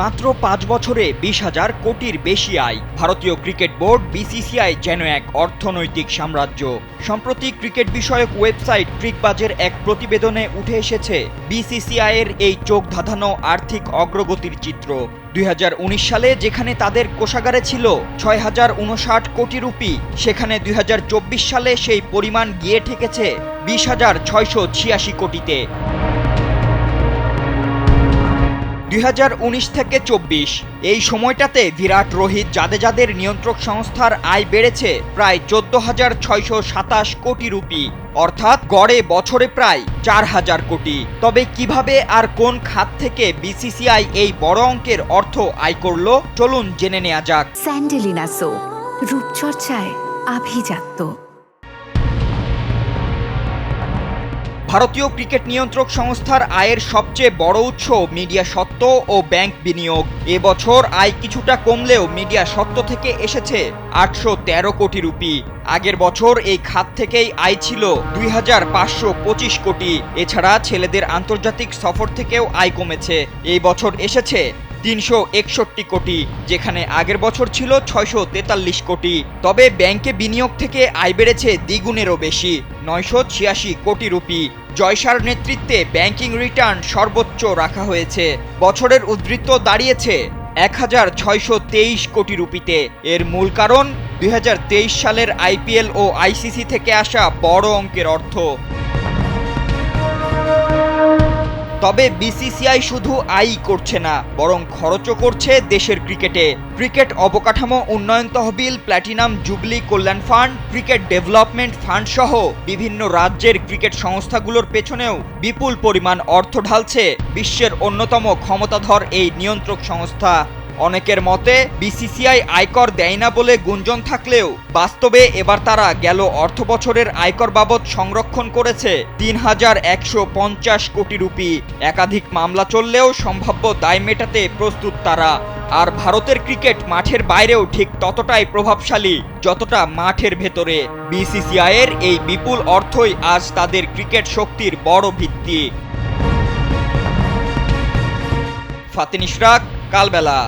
মাত্র ৫ বছরে ২০,০০০ কোটির বেশি আয়। ভারতীয় ক্রিকেট বোর্ড বিসিসিআই যেন এক অর্থনৈতিক সাম্রাজ্য। সম্প্রতি ক্রিকেট বিষয়ক ওয়েবসাইট ক্রিকবাজের এক প্রতিবেদনে উঠে এসেছে বিসিসিআইয়ের এই চোখ ধাঁধানো আর্থিক অগ্রগতির চিত্র। ২০১৯ সালে যেখানে তাদের কোষাগারে ছিল ৬,০৫৯ কোটি রুপি, সেখানে ২০২৪ সালে সেই পরিমাণ গিয়ে ঠেকেছে ২০,৬৮৬ কোটিতে। ২০১৯ থেকে ২৪ এই সময়টাতে বিরাট, রোহিত, জাদেজাদের নিয়ন্ত্রক সংস্থার আয় বেড়েছে প্রায় ১৪,৬২৭ কোটি রুপি, অর্থাৎ গড়ে বছরে প্রায় ৪,০০০ কোটি। তবে কিভাবে আর কোন খাত থেকে বিসিসিআই এই বড় অঙ্কের অর্থ আয় করল, চলুন জেনে নেওয়া যাক। স্যান্ডেলিনা সো, রূপচর্চায় আভিজাত্য। ভারতীয় ক্রিকেট নিয়ন্ত্রক সংস্থার আয়ের সবচেয়ে বড় উৎস মিডিয়া স্বত্ব ও ব্যাংক বিনিয়োগ। এবছর আয় কিছুটা কমলেও মিডিয়া স্বত্ব থেকে এসেছে ৮১৩ কোটি রুপি। আগের বছর এই খাত থেকেই আয় ছিল ২,৫২৫ কোটি। এছাড়া ছেলেদের আন্তর্জাতিক সফর থেকেও আয় কমেছে। এই বছর এসেছে ৩৬১ কোটি, যেখানে আগের বছর ছিল ৬৪৩ কোটি। তবে ব্যাংকে বিনিয়োগ থেকে আয় বেড়েছে দ্বিগুণেরও বেশি, ৯৮৬ কোটি রুপি। জয়সার নেতৃত্বে ব্যাংকিং রিটার্ন সর্বোচ্চ রাখা হয়েছে। বছরের উদ্ধৃত্ত দাঁড়িয়েছে ১,৬২৩ কোটি রুপিতে। এর মূল কারণ ২০২৩ সালের আইপিএল ও আইসিসি থেকে আসা বড় অঙ্কের অর্থ। তবে বিসিসিআই শুধু আয়ই করছে না, বরং খরচও করছে দেশের ক্রিকেটে। ক্রিকেট অবকাঠামো উন্নয়ন তহবিল, প্ল্যাটিনাম জুবলি কল্যাণ ফান্ড, ক্রিকেট ডেভেলপমেন্ট ফান্ড সহ বিভিন্ন রাজ্যের ক্রিকেট সংস্থাগুলোর পেছনেও বিপুল পরিমাণ অর্থ ঢালছে বিশ্বের অন্যতম ক্ষমতাধর এই নিয়ন্ত্রক সংস্থা। অনেকের মতে বিসিসিআই আয়কর দেয় না বলে গুঞ্জন থাকলেও বাস্তবে এবার তারা গেল অর্থ বছরের আয়কর বাবদ সংরক্ষণ করেছে ৩,১৫০ কোটি রুপি। একাধিক মামলা চললেও সম্ভাব্য দায় মেটাতে প্রস্তুত তারা। আর ভারতের ক্রিকেট মাঠের বাইরেও ঠিক ততটাই প্রভাবশালী যতটা মাঠের ভেতরে। বিসিসিআইয়ের এই বিপুল অর্থই আজ তাদের ক্রিকেট শক্তির বড় ভিত্তি। ফাতিন ইশরাক, কালবেলা।